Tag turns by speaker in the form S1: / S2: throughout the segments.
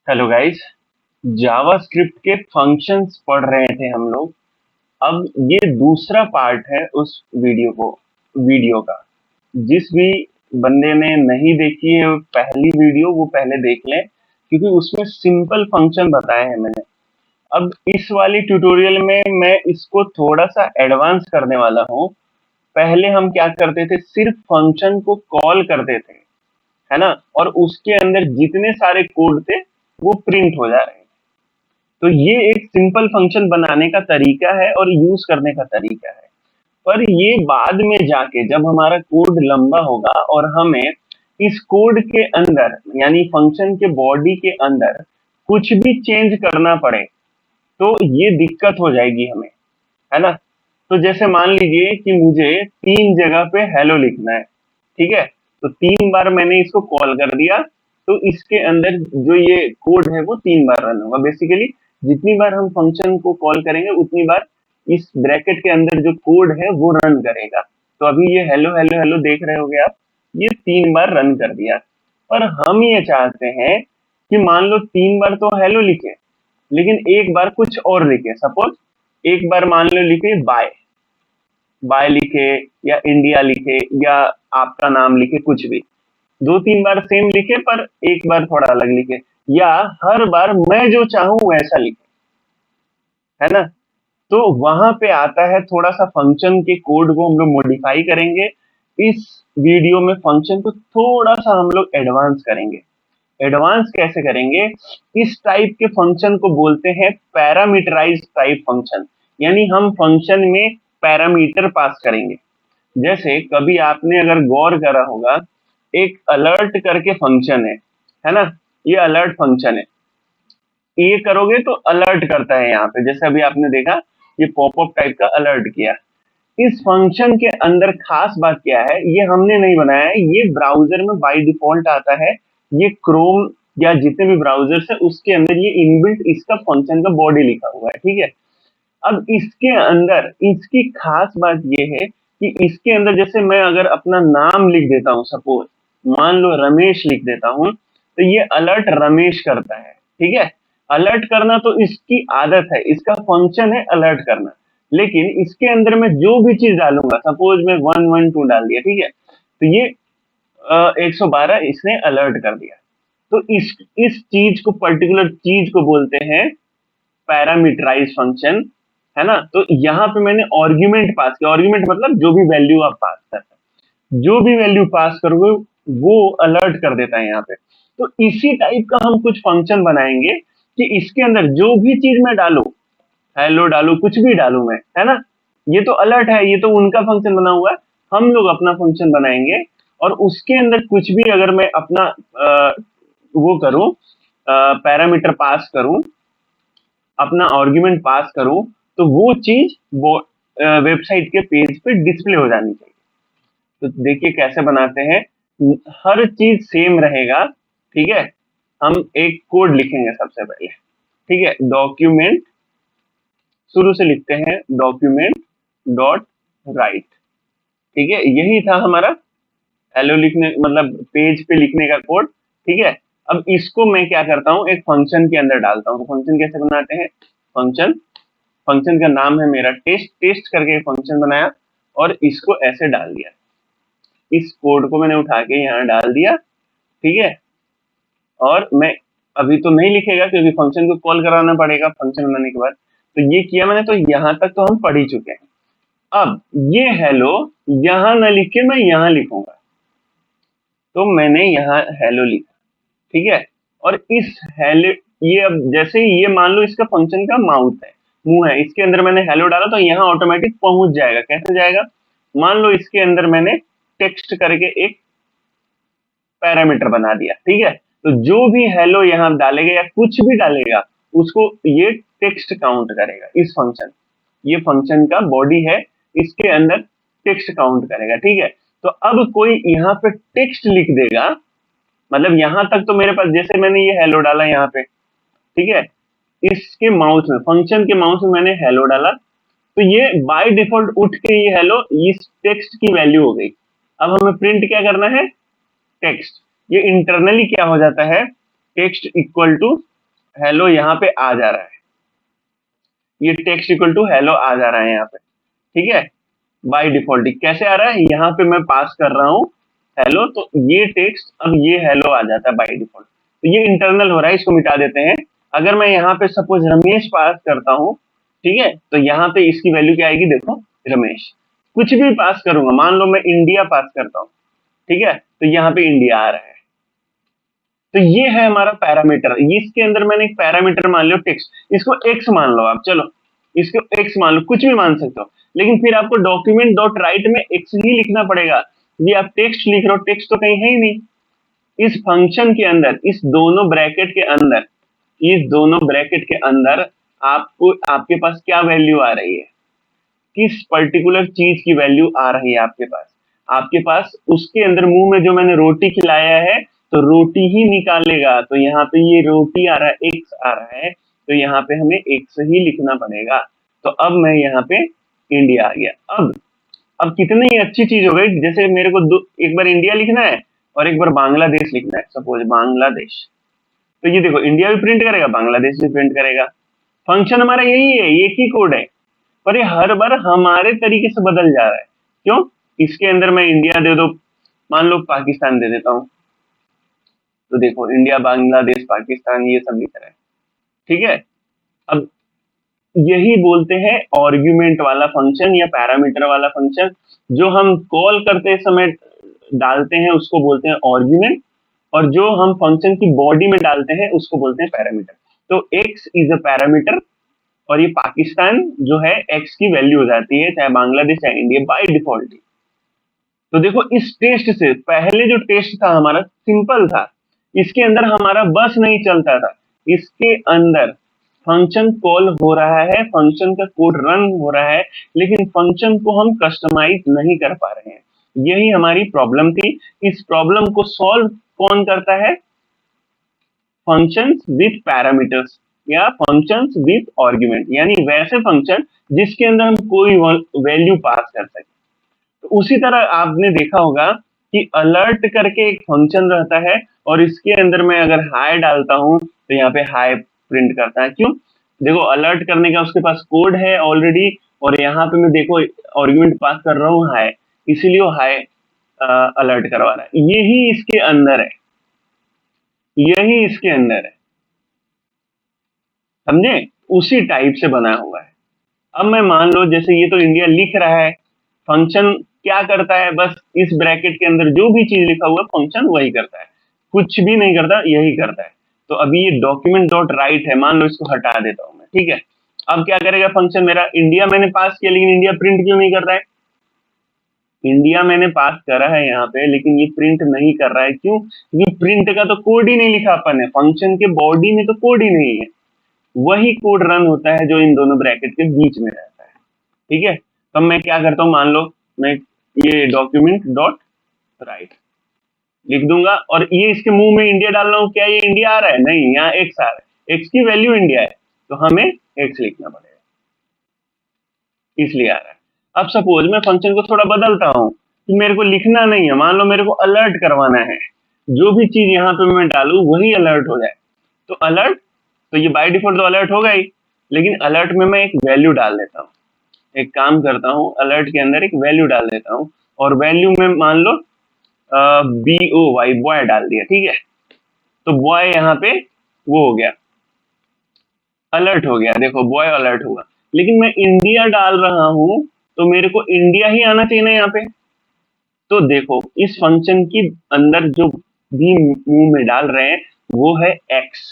S1: Hello guys. JavaScript के functions पढ़ रहे थे हम लोग। अब ये दूसरा पार्ट है उस वीडियो का। जिस भी बंदे ने नहीं देखी है पहली वीडियो, वो पहले देख लें, क्योंकि उसमें सिंपल फंक्शन बताए हैं मैंने। अब इस वाली ट्यूटोरियल में मैं इसको थोड़ा सा एडवांस करने वाला हूँ। पहले हम क्या करते थे, सिर्फ फंक्शन को कॉल करते थे, है ना, और उसके अंदर जितने सारे कोड थे वो प्रिंट हो जा रहे हैं। तो ये एक सिंपल फंक्शन बनाने का तरीका है और यूज करने का तरीका है। पर ये बाद में जाके जब हमारा कोड लंबा होगा और हमें इस कोड के अंदर यानी फंक्शन के बॉडी के अंदर कुछ भी चेंज करना पड़े तो ये दिक्कत हो जाएगी हमें, है ना। तो जैसे मान लीजिए कि मुझे 3 जगह पे हेलो लिखना है, ठीक है। तो 3 बार मैंने इसको कॉल कर दिया, तो इसके अंदर जो ये कोड है वो 3 बार रन होगा। बेसिकली जितनी बार हम फंक्शन को कॉल करेंगे उतनी बार इस ब्रैकेट के अंदर जो कोड है वो रन करेगा। तो अभी ये हेलो हेलो हेलो देख रहे होगे आप, ये 3 बार रन कर दिया। पर हम ये चाहते हैं कि मान लो 3 बार तो हेलो लिखे, लेकिन एक बार कुछ और लिखे। सपोज एक बार मान लो लिखे बाय, बाय लिखे या इंडिया लिखे या आपका नाम लिखे, कुछ भी। 2-3 बार सेम लिखे पर एक बार थोड़ा अलग लिखे, या हर बार मैं जो चाहूं वैसा लिखे, है ना। तो वहां पे आता है थोड़ा सा फंक्शन के कोड को हम लोग मॉडिफाई करेंगे। इस वीडियो में फंक्शन को थोड़ा सा हम लोग एडवांस करेंगे। एडवांस कैसे करेंगे? इस टाइप के फंक्शन को बोलते हैं पैरामीटराइज्ड टाइप फंक्शन, यानी हम फंक्शन में पैरामीटर पास करेंगे। जैसे कभी आपने अगर गौर करा होगा, एक अलर्ट करके फंक्शन है ना। ये अलर्ट फंक्शन है, ये करोगे तो अलर्ट करता है यहाँ पे। जैसे अभी आपने देखा, ये पॉपअप टाइप का अलर्ट किया। इस फंक्शन के अंदर खास बात क्या है, ये हमने नहीं बनाया है, ये ब्राउजर में बाय डिफॉल्ट आता है। ये क्रोम या जितने भी ब्राउजर्स है उसके अंदर ये इनबिल्ट इसका फंक्शन का बॉडी लिखा हुआ है, ठीक है। अब इसके अंदर इसकी खास बात ये है कि इसके अंदर जैसे मैं अगर अपना नाम लिख देता हूं, सपोज मान लो रमेश लिख देता हूं, तो ये अलर्ट रमेश करता है, ठीक है। अलर्ट करना तो इसकी आदत है, इसका फंक्शन है अलर्ट करना। लेकिन इसके अंदर मैं जो भी चीज डालूंगा, सपोज मैं 112 डाल दिया, ठीक है, तो ये 112 इसने अलर्ट कर दिया। तो इस चीज को, पर्टिकुलर चीज को बोलते हैं पैरामीटराइज फंक्शन, है ना। तो यहाँ पे मैंने आर्ग्यूमेंट पास किया। आर्ग्यूमेंट मतलब जो भी वैल्यू आप पास करते हैं, जो भी वैल्यू पास करोगे वो अलर्ट कर देता है यहाँ पे। तो इसी टाइप का हम कुछ फंक्शन बनाएंगे कि इसके अंदर जो भी चीज मैं डालू, हेलो डालू, कुछ भी डालू मैं, है ना, ये तो अलर्ट है, ये तो उनका फंक्शन बना हुआ है। हम लोग अपना फंक्शन बनाएंगे और उसके अंदर कुछ भी अगर मैं अपना वो करूं, पैरामीटर पास करूं, अपना आर्ग्यूमेंट पास करूं, तो वो चीज वो वेबसाइट के पेज पे डिस्प्ले हो जानी चाहिए। तो देखिए कैसे बनाते हैं। हर चीज सेम रहेगा, ठीक है। हम एक कोड लिखेंगे सबसे पहले, ठीक है। डॉक्यूमेंट, शुरू से लिखते हैं डॉक्यूमेंट डॉट राइट, ठीक है। यही था हमारा हेलो लिखने, मतलब पेज पे लिखने का कोड, ठीक है। अब इसको मैं क्या करता हूं, एक फंक्शन के अंदर डालता हूं। तो फंक्शन कैसे बनाते हैं? फंक्शन, फंक्शन का नाम है मेरा टेस्ट, टेस्ट करके फंक्शन बनाया और इसको ऐसे डाल दिया। इस कोड को मैंने उठा के यहाँ डाल दिया, ठीक है। और मैं अभी तो नहीं लिखेगा क्योंकि फंक्शन को कॉल कराना पड़ेगा फंक्शन बनाने के बाद। तो ये किया मैंने, तो यहाँ तक तो हम पढ़ ही चुके हैं। अब ये हेलो यहाँ ना लिख के मैं यहाँ लिखूंगा, तो मैंने यहाँ हेलो लिखा, ठीक है। और इस हेलो, ये अब जैसे ही ये मान लो इसका फंक्शन का माउथ है, मुंह है, इसके अंदर मैंने हेलो डाला तो यहाँ ऑटोमेटिक पहुंच जाएगा। कैसे जाएगा? मान लो इसके अंदर मैंने टेक्स्ट करके एक पैरामीटर बना दिया, ठीक है। तो जो भी हेलो यहाँ डालेगा या कुछ भी डालेगा उसको ये टेक्स्ट काउंट करेगा। इस फंक्शन, ये फंक्शन का बॉडी है, इसके अंदर टेक्स्ट काउंट करेगा, ठीक है। तो अब कोई यहाँ पे टेक्स्ट लिख देगा, मतलब यहां तक तो मेरे पास, जैसे मैंने ये हेलो डाला यहाँ पे, ठीक है, इसके माउस में, फंक्शन के माउस में मैंने हेलो डाला, तो ये बाय डिफॉल्ट उठ के ये हेलो इस टेक्स्ट की वैल्यू हो गई। अब हमें प्रिंट क्या करना है? टेक्स्ट। ये इंटरनली क्या हो जाता है? टेक्स्ट इक्वल टू हेलो यहाँ पे आ जा रहा है, ये टेक्स्ट इक्वल टू हेलो आ जा रहा है यहाँ पे, ठीक है। बाय डिफॉल्ट कैसे आ रहा है, यहाँ पे मैं पास कर रहा हूँ हेलो, तो ये टेक्स्ट अब ये हेलो आ जाता है बाय डिफॉल्ट। तो ये इंटरनल हो रहा है, इसको मिटा देते हैं। अगर मैं यहाँ पे सपोज रमेश पास करता हूँ, ठीक है, तो यहाँ पे इसकी वैल्यू क्या आएगी, देखो रमेश। कुछ भी पास करूंगा, मान लो मैं इंडिया पास करता हूँ, ठीक है, तो यहाँ पे इंडिया आ रहा है। तो ये है हमारा पैरामीटर। इसके अंदर मैंने एक पैरामीटर मान लो टेक्स्ट, इसको एक्स मान लो आप, चलो इसको एक्स मान लो, कुछ भी मान सकते हो, लेकिन फिर आपको डॉक्यूमेंट डॉट राइट में एक्स ही लिखना पड़ेगा। ये आप टेक्स्ट लिख रहे हो, टेक्स्ट तो कहीं है ही नहीं। इस फंक्शन के अंदर, इस दोनों ब्रैकेट के अंदर, इस दोनों ब्रैकेट के अंदर आपको, आपके पास क्या वैल्यू आ रही है, किस पर्टिकुलर चीज की वैल्यू आ रही है आपके पास। आपके पास उसके अंदर मुंह में जो मैंने रोटी खिलाया है, तो रोटी ही निकालेगा। तो यहाँ पे ये रोटी आ रहा है, एक्स आ रहा है, तो यहाँ पे हमें एक्स ही लिखना पड़ेगा। तो अब मैं यहाँ पे इंडिया आ गया। अब कितनी अच्छी चीज हो गई, जैसे मेरे को एक बार इंडिया लिखना है और एक बार बांग्लादेश लिखना है, सपोज बांग्लादेश, तो ये देखो इंडिया भी प्रिंट करेगा, बांग्लादेश भी प्रिंट करेगा। फंक्शन हमारा यही है, एक ही कोड है, पर ये हर बार हमारे तरीके से बदल जा रहा है। क्यों? इसके अंदर मैं इंडिया दे दो, मान लो पाकिस्तान दे देता हूँ, तो देखो इंडिया बांग्लादेश पाकिस्तान ये सब लिख रहा है, ठीक है। अब यही बोलते हैं आर्ग्यूमेंट वाला फंक्शन या पैरामीटर वाला फंक्शन। जो हम कॉल करते समय डालते हैं उसको बोलते हैं आर्ग्यूमेंट, और जो हम फंक्शन की बॉडी में डालते हैं उसको बोलते हैं पैरामीटर। तो एक्स इज अ पैरामीटर, और ये पाकिस्तान जो है एक्स की वैल्यू हो जाती है, चाहे बांग्लादेश चाहे इंडिया, बाय डिफॉल्ट। तो देखो इस टेस्ट से पहले जो टेस्ट था हमारा सिंपल था, इसके अंदर हमारा बस नहीं चलता था, इसके अंदर फंक्शन कॉल हो रहा है, फंक्शन का कोड रन हो रहा है, लेकिन फंक्शन को हम कस्टमाइज नहीं कर पा रहे हैं। यही हमारी प्रॉब्लम थी। इस प्रॉब्लम को सॉल्व कौन करता है? फंक्शंस विथ पैरामीटर्स या फंक्शंस विथ आर्गुमेंट, यानी वैसे फंक्शन जिसके अंदर हम कोई वैल्यू पास कर सके। तो उसी तरह आपने देखा होगा कि अलर्ट करके एक फंक्शन रहता है, और इसके अंदर मैं अगर हाई डालता हूं तो यहाँ पे हाई प्रिंट करता है। क्यों? देखो अलर्ट करने का उसके पास कोड है ऑलरेडी, और यहाँ पे मैं देखो आर्गुमेंट पास कर रहा हूँ हाई, इसीलिए वो हाई अलर्ट करवा रहा है। यही इसके अंदर है, यही इसके अंदर है, समझे? उसी टाइप से बना हुआ है। अब मैं मान लो जैसे ये तो इंडिया लिख रहा है, फंक्शन क्या करता है, बस इस ब्रैकेट के अंदर जो भी चीज लिखा हुआ है फंक्शन वही करता है, कुछ भी नहीं करता, यही करता है। तो अभी ये डॉक्यूमेंट डॉट राइट है, मान लो इसको हटा देता हूं मैं, ठीक है। अब क्या करेगा फंक्शन, मेरा इंडिया मैंने पास किया लेकिन इंडिया प्रिंट क्यों नहीं कर रहा है? इंडिया मैंने पास करा है यहाँ पे, लेकिन ये प्रिंट नहीं कर रहा है। क्यों? क्योंकि प्रिंट का तो कोड ही नहीं लिखा अपन ने, फंक्शन के बॉडी में तो कोड ही नहीं है। वही कोड रन होता है जो इन दोनों ब्रैकेट के बीच में रहता है, ठीक है। तो मैं क्या करता हूँ, मान लो मैं ये डॉक्यूमेंट डॉट राइट लिख दूंगा, और ये इसके मुंह में इंडिया डाल रहा हूँ, क्या ये इंडिया आ रहा है? नहीं, यहाँ एक्स आ रहा है, एक्स की वैल्यू इंडिया है, तो हमें एक्स लिखना पड़ेगा, इसलिए आ रहा है। अब सपोज मैं फंक्शन को थोड़ा बदलता हूँ कि मेरे को लिखना नहीं है, मान लो मेरे को अलर्ट करवाना है, जो भी चीज यहाँ पे मैं डालू वही अलर्ट हो जाए। तो अलर्ट, तो ये बाय डिफॉल्ट तो अलर्ट होगा ही, लेकिन अलर्ट में मैं एक वैल्यू डाल देता हूँ। एक काम करता हूँ, अलर्ट के अंदर एक वैल्यू डाल देता हूँ, और वैल्यू में मान लो BOY बॉय डाल दिया, ठीक है। तो बॉय यहाँ पे वो हो गया, अलर्ट हो गया, देखो बॉय अलर्ट हुआ। लेकिन मैं इंडिया डाल रहा हूं, तो मेरे को इंडिया ही आना चाहिए ना यहाँ पे। तो देखो इस फंक्शन की अंदर जो भी मुंह में डाल रहे हैं वो है एक्स,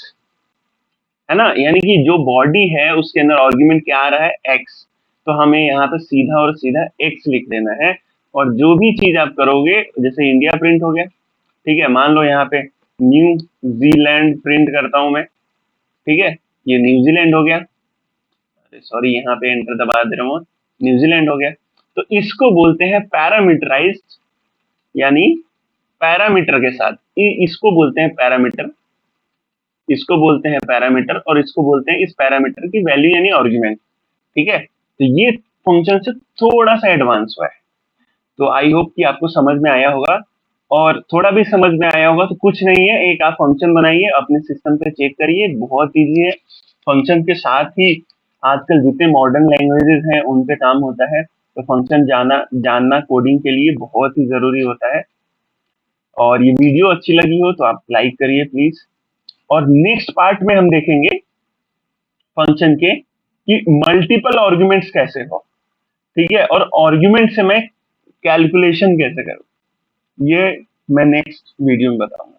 S1: है ना, यानी कि जो बॉडी है उसके अंदर आर्ग्यूमेंट क्या आ रहा है, एक्स। तो हमें यहाँ पे सीधा और सीधा एक्स लिख देना है, और जो भी चीज आप करोगे, जैसे इंडिया प्रिंट हो गया, ठीक है, मान लो यहाँ पे न्यूजीलैंड प्रिंट करता हूं मैं, ठीक है, ये न्यूजीलैंड हो गया। अरे सॉरी, यहाँ पे एंटर दबा दे रहा हूँ, न्यूजीलैंड हो गया। तो इसको बोलते हैं पैरामीटराइज्ड, यानी पैरामीटर के साथ, इसको बोलते हैं पैरामीटर, इसको बोलते हैं पैरामीटर, और इसको बोलते हैं इस पैरामीटर की वैल्यू यानी आर्गुमेंट, ठीक है। तो ये फंक्शन से थोड़ा सा एडवांस हुआ है। तो आई होप कि आपको समझ में आया होगा। और थोड़ा भी समझ में आया होगा तो कुछ नहीं है, एक आप फंक्शन बनाइए, अपने सिस्टम पे चेक करिए, बहुत ईजी है। फंक्शन के साथ ही आजकल जितने मॉडर्न लैंग्वेजेस हैं उन पे काम होता है, तो फंक्शन जानना कोडिंग के लिए बहुत ही जरूरी होता है। और ये वीडियो अच्छी लगी हो तो आप लाइक करिए प्लीज। और नेक्स्ट पार्ट में हम देखेंगे फंक्शन के कि मल्टीपल आर्गुमेंट्स कैसे हो, ठीक है, और आर्गुमेंट से मैं कैलकुलेशन कैसे करूं, ये मैं नेक्स्ट वीडियो में बताऊंगा।